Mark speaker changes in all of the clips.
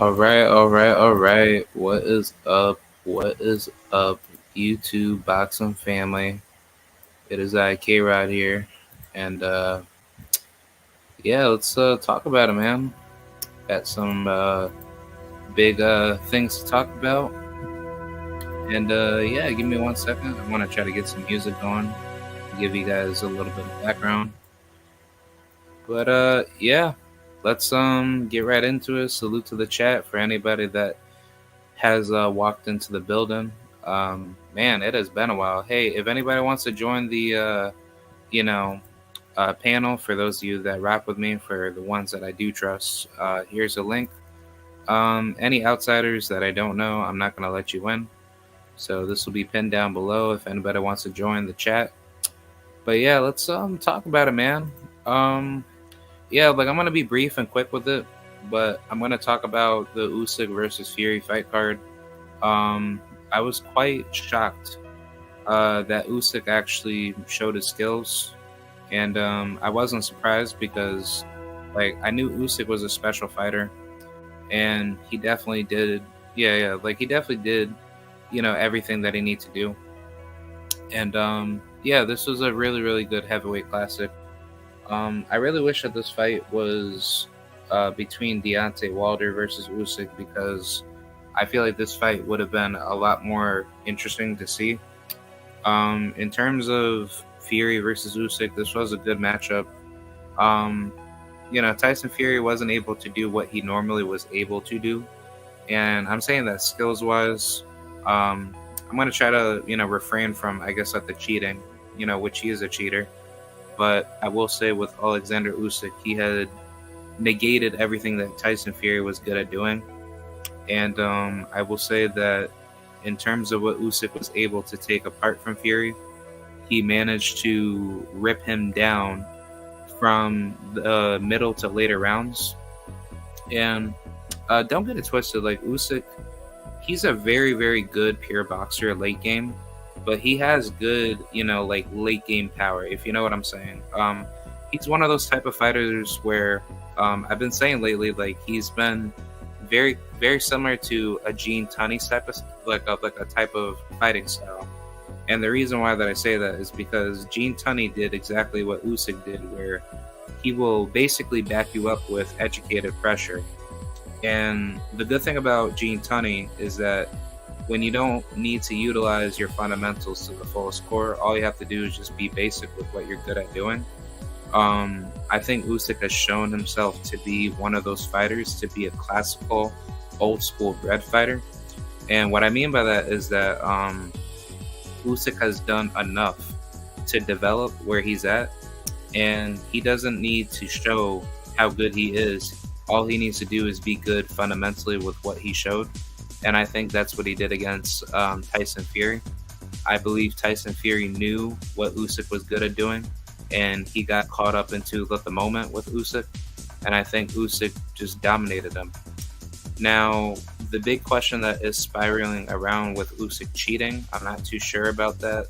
Speaker 1: All right. What is up? What is up, YouTube boxing family? It is I, K Rod here, and yeah, let's talk about it, man. Got some big things to talk about, and yeah, give me 1 second. I want to try to get some music going, give you guys a little bit of background. But yeah, let's get right into it. Salute to the chat for anybody that has walked into the building. Man, it has been a while. Hey, if anybody wants to join the, you know, panel, for those of you that rock with me, for the ones that I do trust, here's a link. Any outsiders that I don't know, I'm not going to let you in. So this will be pinned down below if anybody wants to join the chat. But yeah, let's talk about it, man. Yeah, like I'm going to be brief and quick with it, but I'm going to talk about the Usyk versus Fury fight card. I was quite shocked that Usyk actually showed his skills, and I wasn't surprised because, like, I knew Usyk was a special fighter, and he definitely did. Yeah, like he definitely did, everything that he needed to do. And yeah, this was a really, really good heavyweight classic. I really wish that this fight was between Deontay Wilder versus Usyk, because I feel like this fight would have been a lot more interesting to see. In terms of Fury versus Usyk, this was a good matchup. Tyson Fury wasn't able to do what he normally was able to do, and I'm saying that skills-wise. I'm going to try to, refrain from, I guess, like the cheating, which he is a cheater. But I will say with Oleksander Usyk, he had negated everything that Tyson Fury was good at doing. And I will say that in terms of what Usyk was able to take apart from Fury, he managed to rip him down from the middle to later rounds. And don't get it twisted, like Usyk, he's a very, very good pure boxer late game, but he has good, like late game power, if you know what I'm saying. He's one of those type of fighters where I've been saying lately, like he's been very, very similar to a Gene Tunney type of like a type of fighting style. And the reason why that I say that is because Gene Tunney did exactly what Usyk did, where he will basically back you up with educated pressure. And the good thing about Gene Tunney is that when you don't need to utilize your fundamentals to the fullest core, all you have to do is just be basic with what you're good at doing. I think Usyk has shown himself to be one of those fighters, to be a classical, old school bred fighter. And what I mean by that is that Usyk has done enough to develop where he's at, and he doesn't need to show how good he is. All he needs to do is be good fundamentally with what he showed. And I think that's what he did against Tyson Fury. I believe Tyson Fury knew what Usyk was good at doing, and he got caught up into the moment with Usyk. And I think Usyk just dominated him. Now, the big question that is spiraling around with Usyk cheating, I'm not too sure about that.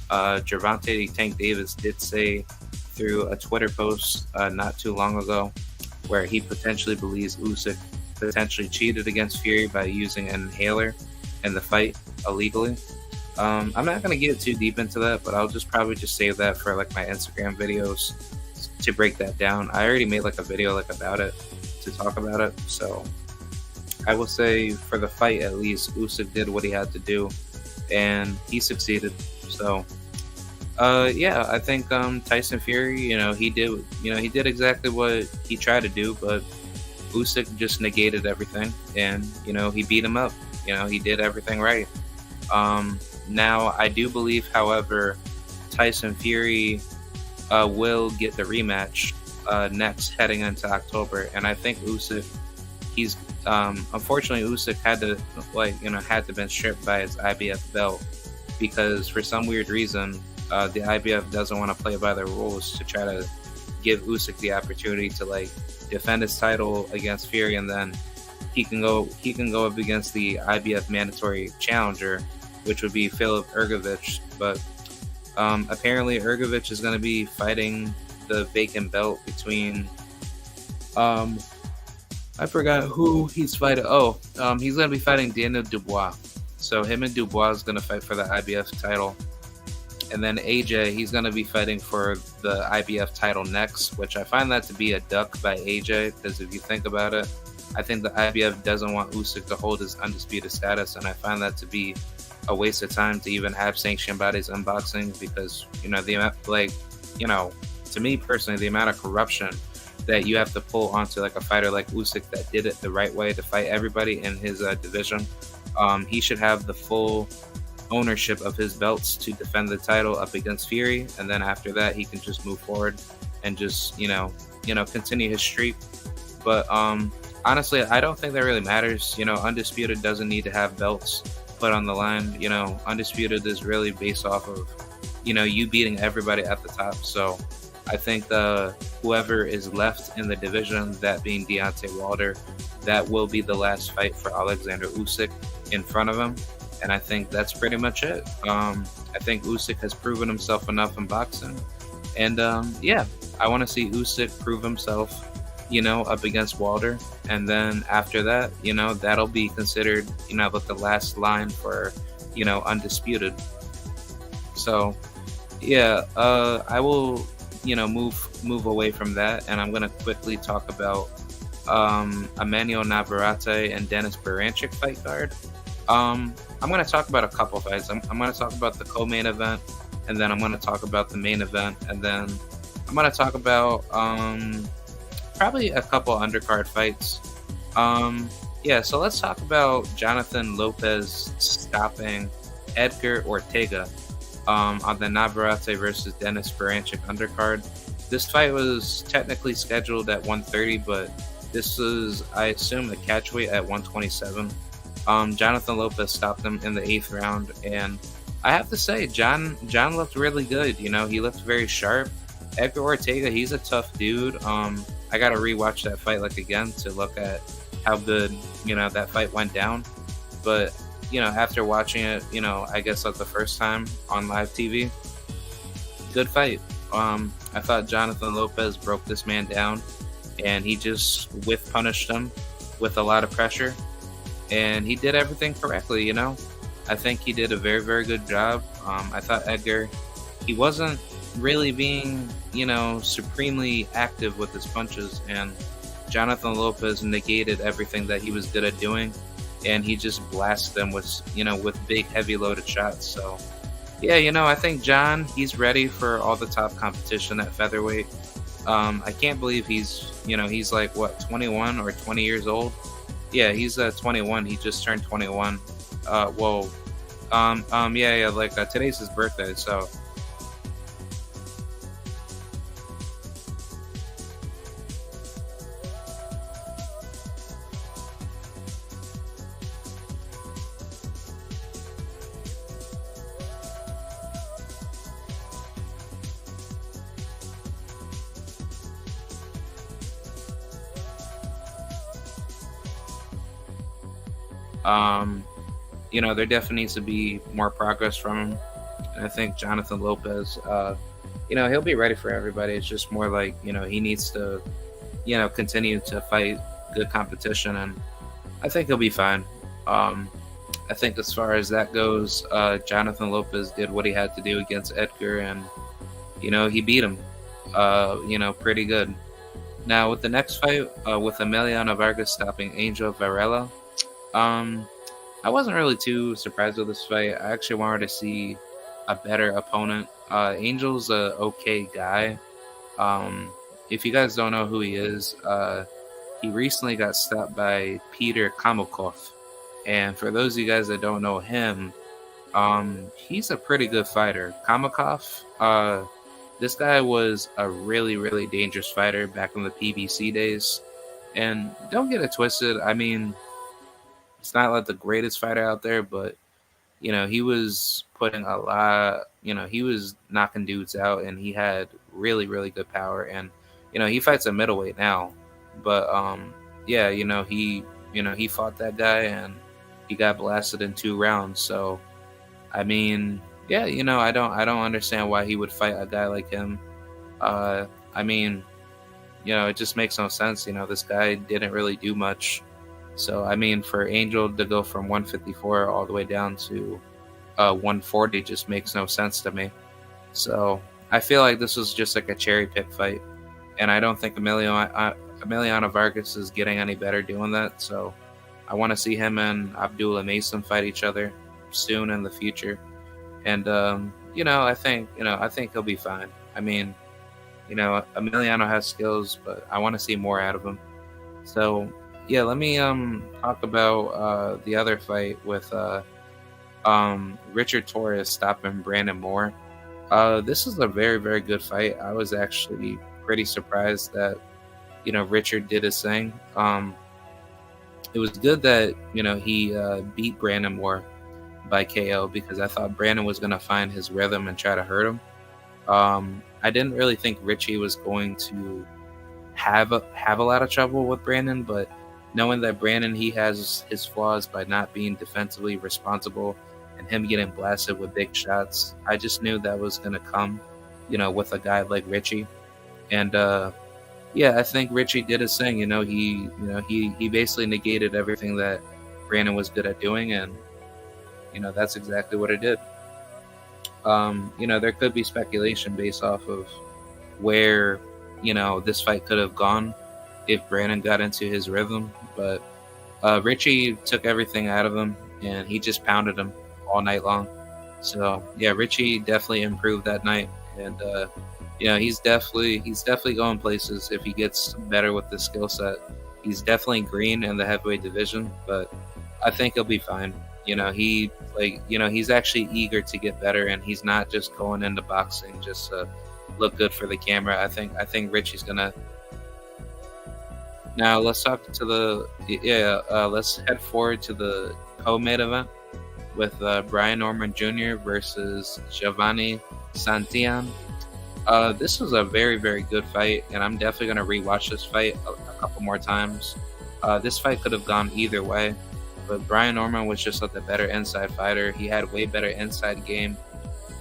Speaker 1: Gervonta Tank Davis did say through a Twitter post not too long ago, where he potentially believes Usyk potentially cheated against Fury by using an inhaler in the fight illegally. I'm not going to get too deep into that, but I'll probably save that for like my Instagram videos to break that down. I already made like a video like about it to talk about it. So I will say for the fight, at least Usyk did what he had to do, and he succeeded. So yeah, I think Tyson Fury, he did exactly what he tried to do, but Usyk just negated everything, and he beat him up. He did everything right. Now I do believe, however, Tyson Fury will get the rematch next, heading into October, and I think Usyk, he's unfortunately Usyk had to been stripped by his IBF belt, because for some weird reason the IBF doesn't want to play by their rules to try to give Usyk the opportunity to defend his title against Fury, and then he can go up against the IBF mandatory challenger, which would be Filip Hrgović. But apparently Hrgović is going to be fighting the vacant belt between I forgot who he's fighting. Oh, he's gonna be fighting Daniel Dubois. So him and Dubois is gonna fight for the IBF title, and then AJ, he's gonna be fighting for the IBF title next, which I find that to be a duck by AJ, because if you think about it, I think the IBF doesn't want Usyk to hold his undisputed status, and I find that to be a waste of time to even have sanctioned bodies unboxing, because the amount, to me personally, the amount of corruption that you have to pull onto like a fighter like Usyk that did it the right way to fight everybody in his division. He should have the full ownership of his belts to defend the title up against Fury, and then after that he can just move forward and just continue his streak. But honestly, I don't think that really matters. Undisputed doesn't need to have belts put on the line. Undisputed is really based off of you beating everybody at the top. So I think whoever is left in the division, that being Deontay Wilder, that will be the last fight for Alexander Usyk in front of him. And I think that's pretty much it. I think Usyk has proven himself enough in boxing. And I want to see Usyk prove himself, up against Wilder. And then after that, that'll be considered, like the last line for, undisputed. So, I will, move away from that. And I'm going to quickly talk about Emmanuel Navarette and Denis Berinchyk fight card. I'm going to talk about a couple fights. I'm going to talk about the co-main event, and then I'm going to talk about the main event, and then I'm going to talk about probably a couple undercard fights. So let's talk about Jonathan Lopez stopping Edgar Ortega on the Navarette versus Denis Berinchyk undercard. This fight was technically scheduled at 130, but this was, I assume, a catchweight at 127. Jonathan Lopez stopped him in the 8th round, and I have to say, John looked really good. He looked very sharp. Edgar Ortega, he's a tough dude. I gotta rewatch that fight again to look at how good that fight went down. But after watching it, I guess the first time on live TV, good fight. I thought Jonathan Lopez broke this man down, and he just whiff punished him with a lot of pressure. And he did everything correctly, I think he did a very, very good job. I thought Edgar, he wasn't really being, supremely active with his punches. And Jonathan Lopez negated everything that he was good at doing. And he just blasted them with big, heavy loaded shots. So, I think John, he's ready for all the top competition at featherweight. I can't believe he's 21 or 20 years old. Yeah, he's 21. He just turned 21. Today's his birthday, so. There definitely needs to be more progress from him. And I think Jonathan Lopez, he'll be ready for everybody. It's just more he needs to, continue to fight good competition, and I think he'll be fine. I think as far as that goes, Jonathan Lopez did what he had to do against Edgar, and, he beat him, pretty good. Now, with the next fight, with Emiliano Vargas stopping Angel Varela, I wasn't really too surprised with this fight. I actually wanted to see a better opponent. Angel's a okay guy. If you guys don't know who he is, he recently got stopped by Peter Kamokov. And for those of you guys that don't know him, he's a pretty good fighter. Kamokov, this guy was a really, really dangerous fighter back in the PBC days. And don't get it twisted. I mean, it's not the greatest fighter out there, but, he was putting a lot, he was knocking dudes out, and he had really, really good power. And, he fights a middleweight now, but, he fought that guy, and he got blasted in 2 rounds. So, I mean, I don't understand why he would fight a guy like him. I mean, it just makes no sense. This guy didn't really do much. So I mean, for Angel to go from 154 all the way down to 140 just makes no sense to me. So I feel like this was just like a cherry pick fight, and I don't think Emiliano Vargas is getting any better doing that. So I want to see him and Abdullah Mason fight each other soon in the future, and I think he'll be fine. I mean, Emiliano has skills, but I want to see more out of him. So yeah, let me talk about the other fight with Richard Torres stopping Brandon Moore. This is a very, very good fight. I was actually pretty surprised that Richard did his thing. It was good that he beat Brandon Moore by KO, because I thought Brandon was going to find his rhythm and try to hurt him. I didn't really think Richie was going to have a lot of trouble with Brandon, but knowing that Brandon, he has his flaws by not being defensively responsible and him getting blasted with big shots, I just knew that was going to come, with a guy like Richie. And yeah, I think Richie did his thing. He basically negated everything that Brandon was good at doing, and that's exactly what it did. There could be speculation based off of where this fight could have gone if Brandon got into his rhythm, but Richie took everything out of him and he just pounded him all night long. So yeah, Richie definitely improved that night, and he's definitely going places if he gets better with the skill set. He's definitely green in the heavyweight division, but I think he'll be fine. He's actually eager to get better, and he's not just going into boxing just to look good for the camera. I think Richie's gonna. Now let's talk to let's head forward to the co-main event with Brian Norman Jr. versus Giovanni Santillan. This was a very, very good fight, and I'm definitely going to rewatch this fight a couple more times. This fight could have gone either way, but Brian Norman was just like the better inside fighter. He had way better inside game,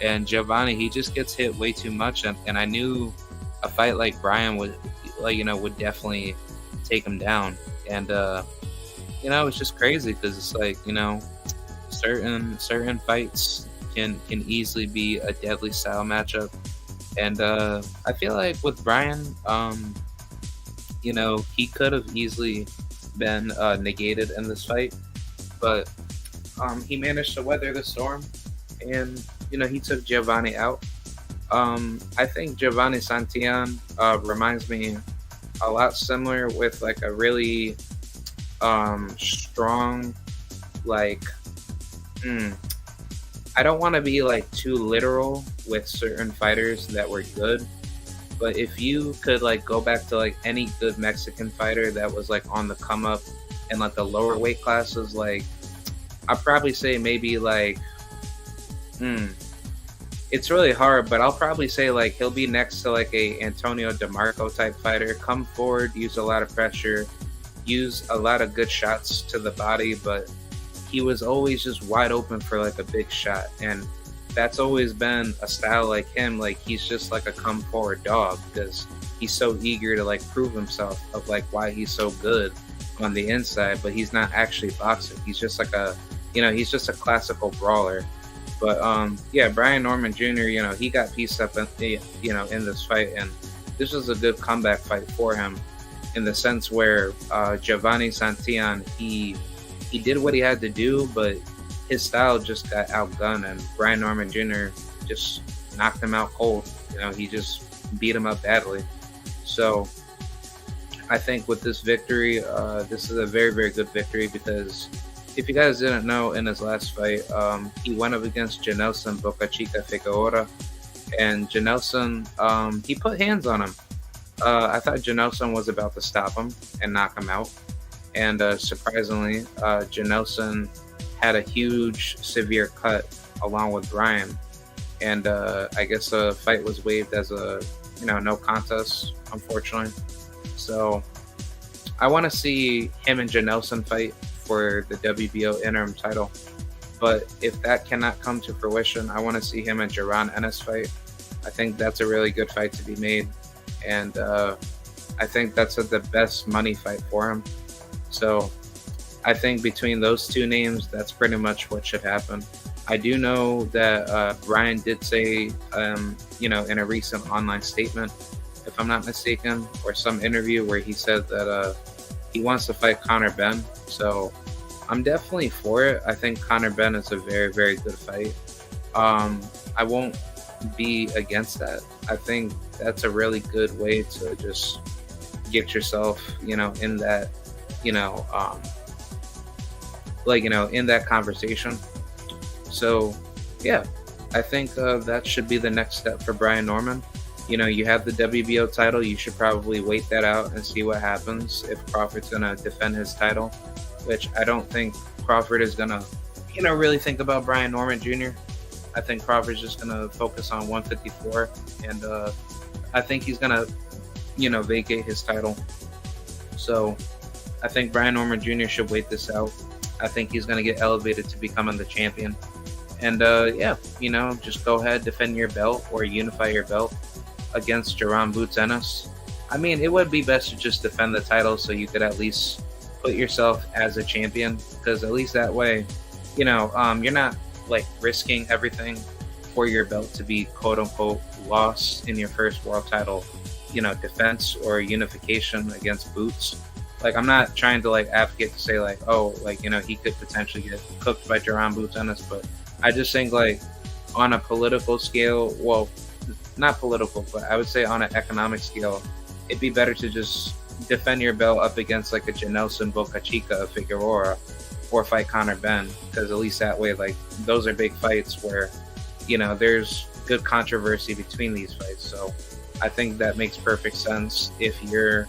Speaker 1: and Giovanni, he just gets hit way too much, and I knew a fight like Brian would definitely take him down. And it's just crazy because it's like certain fights can easily be a deadly style matchup. And I feel like with Brian, he could have easily been negated in this fight, but he managed to weather the storm, and he took Giovanni out. I think Giovanni Santillan reminds me a lot similar with like a really strong, like I don't want to be like too literal with certain fighters that were good, but if you could like go back to like any good Mexican fighter that was like on the come up in like the lower weight classes, like I'd probably say maybe like it's really hard, but I'll probably say like he'll be next to like a Antonio DeMarco type fighter. Come forward, use a lot of pressure, use a lot of good shots to the body, but he was always just wide open for like a big shot. And that's always been a style like him. Like he's just like a come forward dog because he's so eager to like prove himself of like why he's so good on the inside, but he's not actually boxing. He's just like he's just a classical brawler. But Brian Norman Jr., he got pieced up in this fight, and this was a good comeback fight for him in the sense where Giovanni Santillan, he did what he had to do, but his style just got outgunned, and Brian Norman Jr. just knocked him out cold. He just beat him up badly. So I think with this victory, this is a very, very good victory because if you guys didn't know, in his last fight, he went up against Janelson Boca Chica Figueroa, and Janelson, he put hands on him. I thought Janelson was about to stop him and knock him out, and surprisingly, Janelson had a huge, severe cut along with Brian, and I guess the fight was waived as a no contest, unfortunately. So I want to see him and Janelson fight for the WBO interim title, but if that cannot come to fruition, I want to see him and Jaron Ennis fight. I think that's a really good fight to be made, and I think that's the best money fight for him. So I think between those two names, that's pretty much what should happen. I do know that Brian did say, in a recent online statement, if I'm not mistaken, or some interview where he said that he wants to fight Conor Benn. So I'm definitely for it. I think Conor Benn is a very, very good fight. I won't be against that. I think that's a really good way to just get yourself, in that, you know, um, in that conversation. So, yeah, I think that should be the next step for Brian Norman. You have the WBO title. You should probably wait that out and see what happens if Crawford's going to defend his title, which I don't think Crawford is going to, really think about Brian Norman Jr. I think Crawford's just going to focus on 154, and I think he's going to, vacate his title. So I think Brian Norman Jr. should wait this out. I think he's going to get elevated to becoming the champion. And just go ahead, defend your belt or unify your belt against Jaron Boots Ennis. I mean, it would be best to just defend the title so you could at least put yourself as a champion, because at least that way, you're not like risking everything for your belt to be quote unquote lost in your first world title, defense or unification against Boots. Like, I'm not trying to advocate to say he could potentially get cooked by Jaron Boots Ennis, but I just think on a political scale, well, not political, but I would say on an economic scale, it'd be better to just defend your belt up against a Janelson Boca Chica of Figueroa, or fight Conor Benn, because at least that way, those are big fights where, there's good controversy between these fights. So I think that makes perfect sense if you're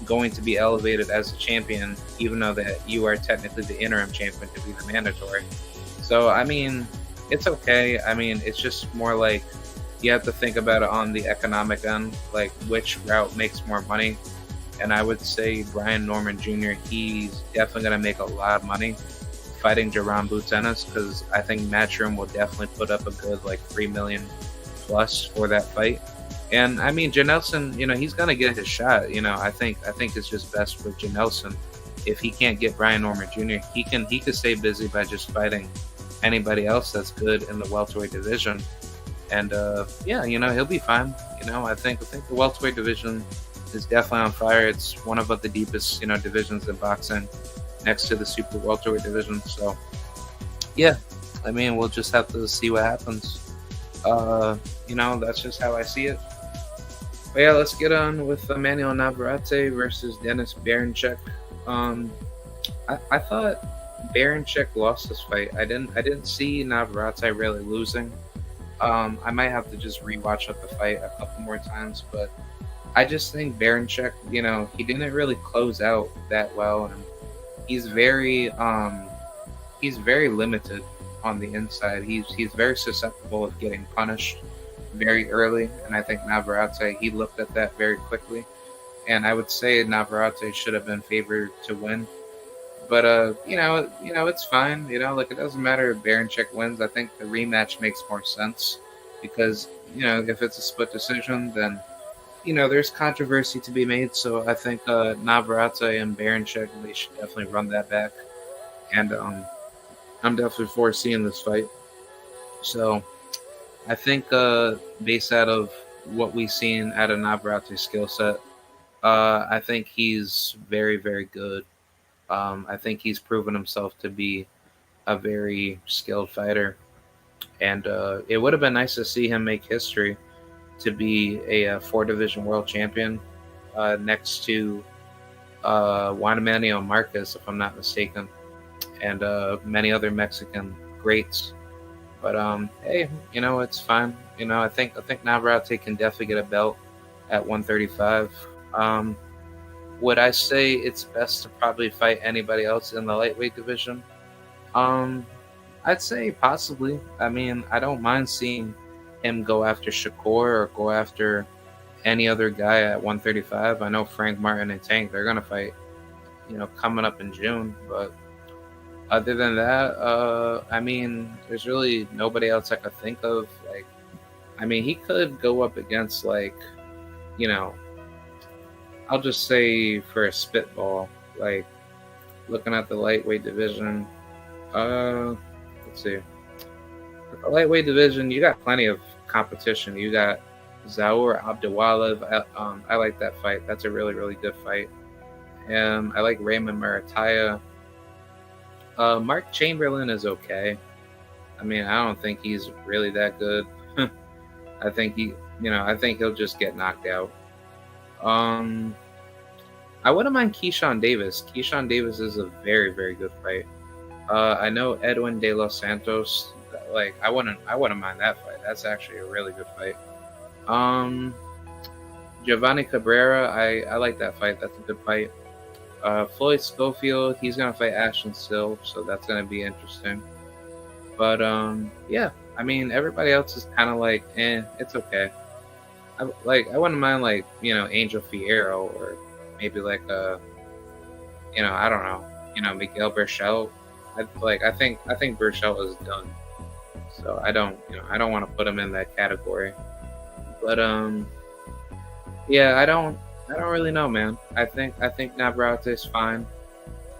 Speaker 1: going to be elevated as a champion, even though that you are technically the interim champion to be the mandatory. So, I mean, it's okay. I mean, it's just more you have to think about it on the economic end, which route makes more money. And I would say Brian Norman Jr., he's definitely going to make a lot of money fighting Jaron Boots Ennis, because I think Matchroom will definitely put up a good $3 million plus for that fight. And I mean, Janelson, he's going to get his shot. I think it's just best for Janelson. If he can't get Brian Norman Jr., he could stay busy by just fighting anybody else that's good in the welterweight division. And he'll be fine. I think the welterweight division is definitely on fire. It's one of the deepest, divisions in boxing, next to the super welterweight division. So, yeah, I mean, we'll just have to see what happens. That's just how I see it. But yeah, let's get on with Emmanuel Navarette versus Denis Berinchyk. I thought Berinchyk lost this fight. I didn't see Navarette really losing. I might have to just rewatch up the fight a couple more times, but I just think Berinchyk, he didn't really close out that well, and he's very limited on the inside. He's very susceptible of getting punished very early, and I think Navarette, he looked at that very quickly, and I would say Navarette should have been favored to win. But it's fine. It doesn't matter if Berinchyk wins. I think the rematch makes more sense, because if it's a split decision, then there's controversy to be made. So I think Navarette and Berinchyk, they should definitely run that back, and I'm definitely for seeing this fight. So I think based out of what we've seen out of Navarette's skill set, I think he's very, very good. I think he's proven himself to be a very skilled fighter, and it would have been nice to see him make history to be a 4-division world champion next to Juan Manuel Marquez, if I'm not mistaken, and many other Mexican greats. But hey, it's fine. I think Navarrete can definitely get a belt at 135. Would I say it's best to probably fight anybody else in the lightweight division? I'd say possibly. I mean, I don't mind seeing him go after Shakur or go after any other guy at 135. I know Frank Martin and Tank, they're going to fight, coming up in June. But other than that, I mean, there's really nobody else I could think of. I mean, he could go up against, I'll just say for a spitball, like looking at the lightweight division. Let's see. The lightweight division, you got plenty of competition. You got Zaur Abdulwalev. I like that fight. That's a really, really good fight. I like Raymond Marataya. Mark Chamberlain is okay. I mean, I don't think he's really that good. I think I think he'll just get knocked out. Um, I wouldn't mind Keyshawn Davis. Keyshawn Davis is a very, very good fight. I know Edwin De Los Santos. Like, I wouldn't mind that fight. That's actually a really good fight. Um, Giovanni Cabrera, I like that fight. That's a good fight. Floyd Schofield, he's gonna fight Ashton Still, so that's gonna be interesting. But yeah, I mean, everybody else is kind of like, it's okay. I wouldn't mind like Angel Fierro, or maybe like I don't know, Miguel Berchelt. I think Berchelt is done, so I don't want to put him in that category. But yeah, I don't really know, man. I think Navarette is fine.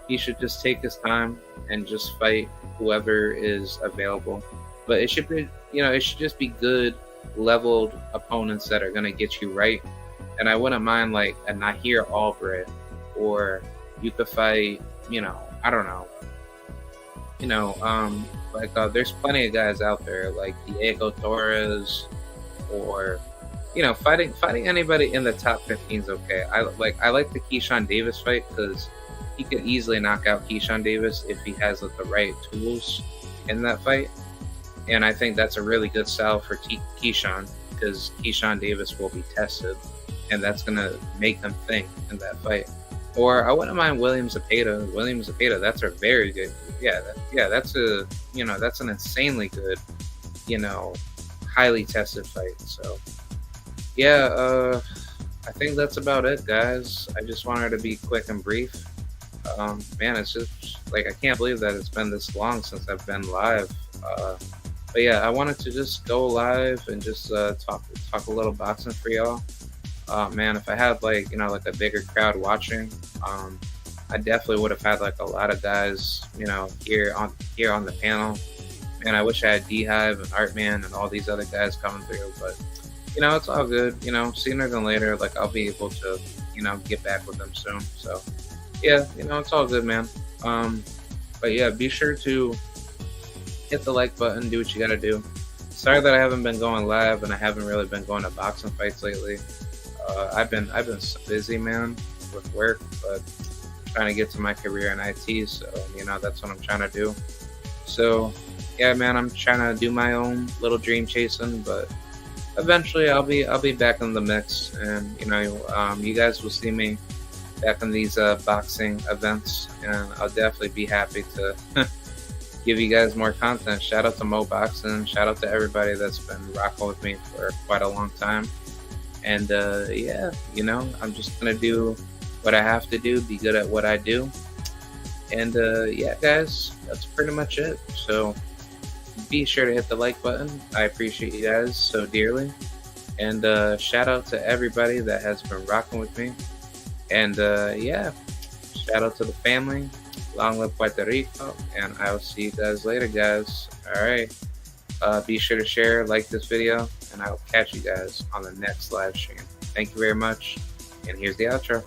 Speaker 1: He should just take his time and just fight whoever is available. But it should be, it should just be good, leveled opponents that are gonna get you right. And I wouldn't mind like a Nahir Albright, or you could fight, I don't know, there's plenty of guys out there like Diego Torres, or fighting anybody in the top 15 is okay. I like the Keyshawn Davis fight because he could easily knock out Keyshawn Davis if he has the right tools in that fight. And I think that's a really good style for Keyshawn, because Keyshawn Davis will be tested, and that's gonna make him think in that fight. Or I wouldn't mind William Zepeda. William Zepeda, that's a very good, that's that's an insanely good, highly tested fight. So yeah, I think that's about it, guys. I just wanted to be quick and brief. Man, it's just like, I can't believe that it's been this long since I've been live. But yeah, I wanted to just go live and just talk a little boxing for y'all. Man, if I had like a bigger crowd watching, I definitely would have had like a lot of guys here on the panel. Man, I wish I had D-Hive and Artman and all these other guys coming through, but it's all good. Sooner than later, like, I'll be able to get back with them soon. So yeah, it's all good, man. But yeah, be sure to hit the like button, do what you gotta do. Sorry that I haven't been going live and I haven't really been going to boxing fights lately. I've been so busy, man, with work, but I'm trying to get to my career in IT, so that's what I'm trying to do. So yeah, man, I'm trying to do my own little dream chasing, but eventually I'll be back in the mix, and you guys will see me back in these boxing events, and I'll definitely be happy to give you guys more content. Shout out to Mo Boxing. Shout out to everybody that's been rocking with me for quite a long time. And yeah, I'm just gonna do what I have to do, be good at what I do. And yeah, guys, that's pretty much it. So be sure to hit the like button. I appreciate you guys so dearly. And shout out to everybody that has been rocking with me. And yeah, shout out to the family. Long live Puerto Rico. And I will see you guys later, guys. All right. Be sure to share, like this video, and I will catch you guys on the next live stream. Thank you very much. And here's the outro.